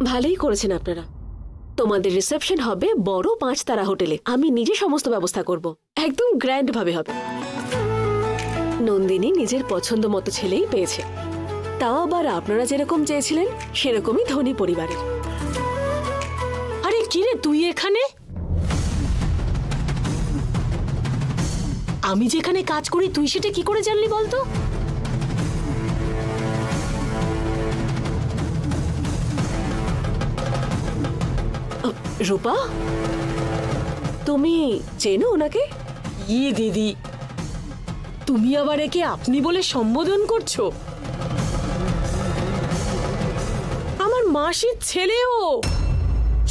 ভালোই করেছেন আপনারা। তোমাদের রিসেপশন হবে বড় 5 তারা হোটেলে। আমি নিজে সমস্ত ব্যবস্থা করব, একদম গ্র্যান্ড ভাবে হবে। নন্দিনী নিজের পছন্দ মতো ছেলেই পেয়েছে, তাও আবার আপনারা যেরকম চেয়েছিলেন সেরকমই ধনী পরিবারের। আরে কিরে তুই এখানে? আমি যেখানে কাজ করি তুই সেটা কি করে জানলি বলতো? রূপা, তুমি চেনো ওনাকে? দিদি, তুমি আবার একে আপনি বলে সম্বোধন করছো? আমার মাসির ছেলেও,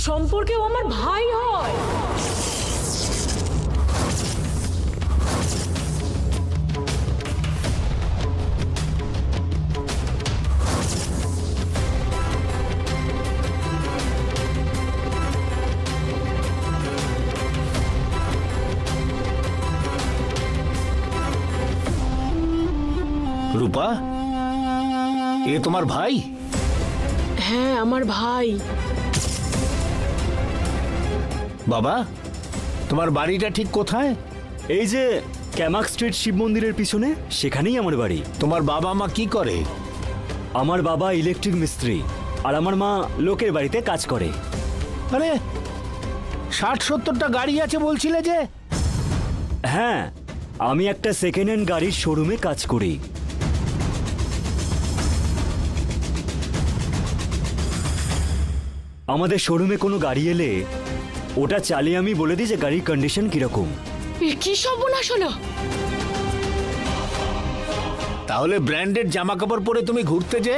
সম্পর্কেও আমার ভাই হয়। রূপা, এ তোমার ভাই? হ্যাঁ, আমার ভাই। বাবা, তোমার বাড়িটা ঠিক কোথায়? এই যে ক্যামাক স্ট্রিট শিব মন্দিরের পিছনে, সেখানেই আমার বাড়ি। তোমার বাবা মা কি করে? আমার বাবা ইলেকট্রিক মিস্ত্রি, আর আমার মা লোকের বাড়িতে কাজ করে। আরে 60-70টা গাড়ি আছে বলছিলে যে? হ্যাঁ, আমি একটা সেকেন্ড হ্যান্ড গাড়ির শোরুমে কাজ করি। আমাদের শোরুমে কোনো গাড়ি এলে ওটা চালিয়ে আমি বলে দিই যে গাড়ির কন্ডিশন কিরকম। কি সর্বনাশ হলো! তাহলে ব্র্যান্ডেড জামা কাপড় পরে তুমি ঘুরতে যে?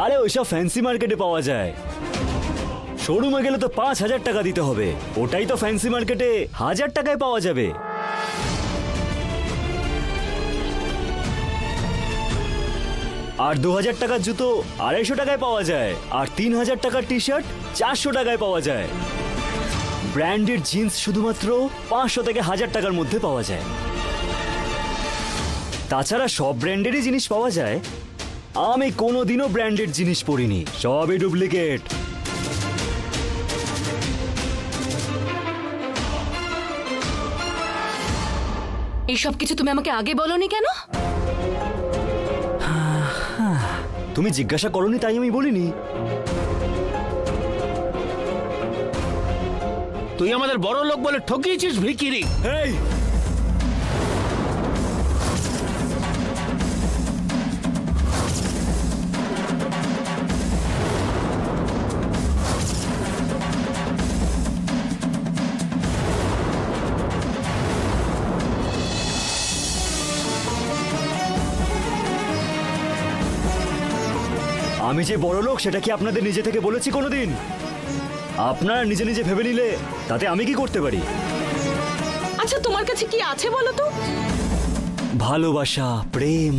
আরে ওইসব ফ্যান্সি মার্কেটে পাওয়া যায়, শোরুমে গেলে তো 5,000 টাকা দিতে হবে। ওটাই তো ফ্যান্সি মার্কেটে 1000 টাকায় পাওয়া যাবে। আর 2000 টাকার জুতো 250 টাকায় পাওয়া যায়, আর 3000 টাকার টি শার্ট 400 টাকায় পাওয়া যায়। ব্র্যান্ডেড জিন্স শুধুমাত্র 500 থেকে 1000 টাকার মধ্যে পাওয়া যায়। তাছাড়া সব ব্র্যান্ডেরই জিনিস পাওয়া যায়। আমি কোনোদিনও ব্র্যান্ডেড জিনিস পরিনি, সবই ডুপ্লিকেট। এইসব কিছু তুমি আমাকে আগে বলনি কেন? তুমি জিজ্ঞাসা করনি তাই আমি বলিনি। তুই আমাদের বড় লোক বলে ঠকিয়েছিস ভিখিরি। এই, আমি যে বড় লোক সেটা কি আপনাদের নিজে থেকে বলেছি কোনোদিন? আপনারা নিজে নিজে ভেবে নিলে তাতে আমি কি করতে পারি? আচ্ছা, তোমার কাছে কি আছে বলো তো? ভালোবাসা, প্রেম,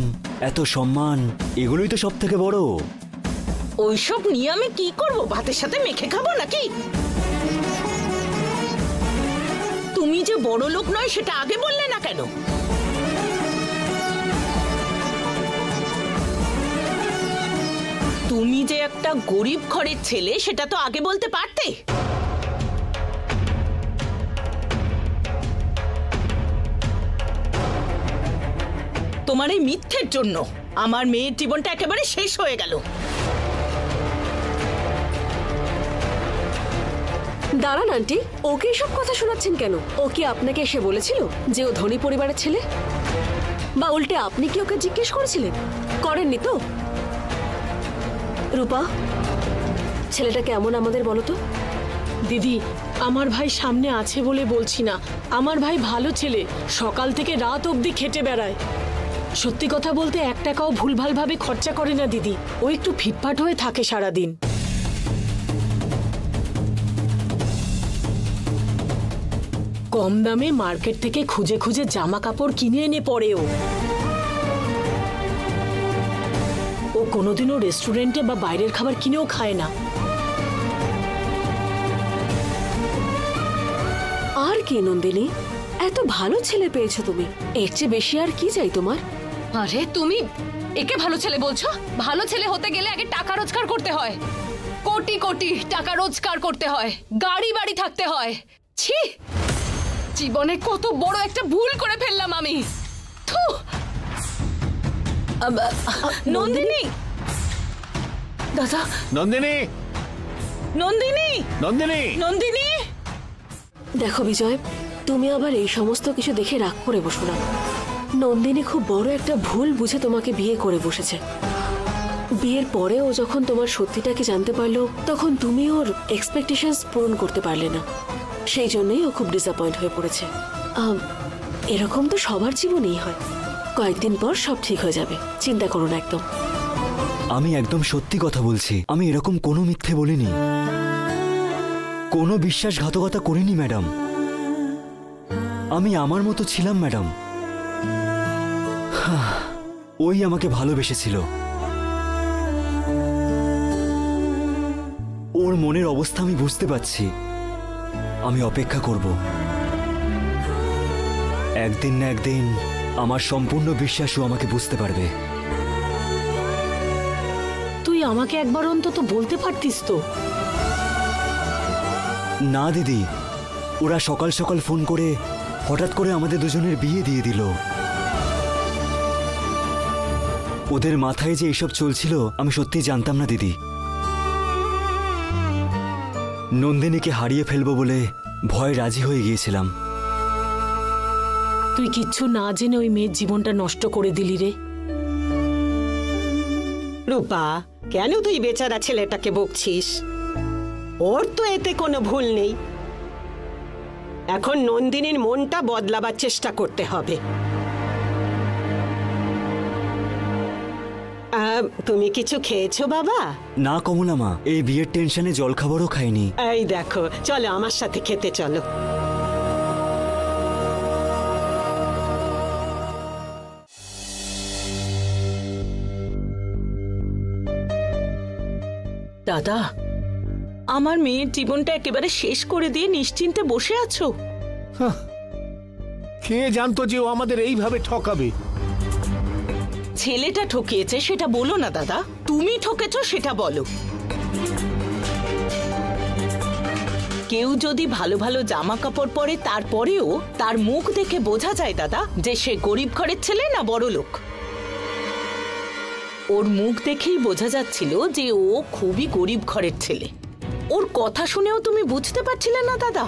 এত সম্মান, এগুলোই তো সব থেকে বড়। ওইসব নিয়ে আমি কি করব? ভাতের সাথে মেখে খাবো নাকি? তুমি যে বড় লোক নয় সেটা আগে বললে না কেন? তুমি যে একটা গরিব ঘরের ছেলে সেটা তো আগে বলতে পারতে। তোমার এই মিথ্যের জন্য আমার মেয়ের জীবনটা একেবারে শেষ হয়ে গেল। দাঁড়ান আন্টি, ওকে এসব কথা শোনাচ্ছেন কেন? ও কি আপনাকে এসে বলেছিল যে ও ধনী পরিবারের ছেলে? বা উল্টে আপনি কি ওকে জিজ্ঞেস করেছিলেন? করেননি তো? রূপা, ছেলেটা কেমন আমাদের বলো তো? দিদি, আমার ভাই সামনে আছে বলে বলছি না। আমার ভাই ভালো ছেলে, সকাল থেকে রাত অবধি খেটে বেড়ায়। সত্যি কথা বলতে 1 টাকাও ভুলভাল ভাবে খরচা করে না দিদি। ও একটু ফিটফাট হয়ে থাকে সারাদিন। কম দামে মার্কেট থেকে খুঁজে খুঁজে জামা কাপড় কিনে এনে পরে ও কোনোদিনও রেস্টুরেন্টে বা বাইরের খাবার কিনেও খায় না। আর কি নন্দিনী, এত ভালো ছেলে পেয়েছো তুমি, এর চেয়ে বেশি আর কি চাই তোমার? আরে তুমি একে ভালো ছেলে বলছো? ভালো ছেলে হতে গেলে আগে টাকা রোজগার করতে হয়। কোন কোটি কোটি টাকা রোজগার করতে হয়, গাড়ি বাড়ি থাকতে হয়। ছি, জীবনে কত বড় একটা ভুল করে ফেললাম আমি। থু। নন্দিনী, দাদা, নন্দিনী, নন্দিনী, নন্দিনী, নন্দিনী। দেখো বিজয়, তুমি আবার এই সমস্ত কিছু দেখে রাগ করে বসো না। নন্দিনী খুব বড় একটা ভুল বুঝে তোমাকে বিয়ে করে বসেছে। বিয়ের পরে ও যখন তোমার সত্যিটাকে জানতে পারলো, তখন তুমি ওর এক্সপেকটেশনস পূরণ করতে পারলে না। সেই জন্যই ও খুব ডিসঅ্যাপয়েন্ট হয়ে পড়েছে। এরকম তো সবার জীবনেই হয়। কয়েকদিন পর সব ঠিক হয়ে যাবে, চিন্তা করো না একদম। আমি একদম সত্যি কথা বলছি, আমি এরকম কোনো মিথ্যে বলিনি, কোনো বিশ্বাসঘাতকতা করিনি ম্যাডাম। আমি আমার মতো ছিলাম ম্যাডাম। ওই আমাকে ভালোবেসেছিল। ওর মনের অবস্থা আমি বুঝতে পারছি। আমি অপেক্ষা করব। একদিন না একদিন আমার সম্পূর্ণ বিশ্বাসও আমাকে বুঝতে পারবে। তুই আমাকে একবার অন্তত বলতে পারতিস তো। না দিদি, ওরা সকাল সকাল ফোন করে হঠাৎ করে আমাদের দুজনের বিয়ে দিয়ে দিল। ওদের মাথায় যে এসব চলছিল আমি সত্যি জানতাম না দিদি। নন্দিনীকে হারিয়ে ফেলবো বলে ভয় রাজি হয়ে গিয়েছিলাম। তুই কিচ্ছু না জেনে ওই মেয়ের জীবনটা নষ্ট করে দিলি রে। রূপা, কেন তুই বেচারা ছেলেটাকে বকছিস? ওর তো এতে কোনো ভুল নেই। এখন নন্দিনীর মনটা বদলাবার চেষ্টা করতে হবে। তুমি কিছু খেয়েছো বাবা? না কমলা মা, এই বিয়ের টেনশনে জলখাবারও খাইনি। এই দেখো, চলো আমার সাথে খেতে চলো। দাদা, আমার মেয়ের জীবনটা একেবারে শেষ করে দিয়ে নিশ্চিন্তে বসে আছো? কে জানতো যে ও আমাদের এইভাবে ঠকাবে? ছেলেটা ঠকিয়েছে সেটা বলো না দাদা, তুমি ঠকেছো সেটা বলো। কেউ যদি ভালো ভালো জামা কাপড় পরে তারপরেও তার মুখ দেখে বোঝা যায় দাদা যে সে গরিব ঘরের ছেলে না বড় লোক। ওর মুখ দেখেই বোঝা যাচ্ছিল যে ও খুবই গরিব ঘরের ছেলে। ওর কথা শুনেও তুমি বুঝতে পারছিলে না দাদা?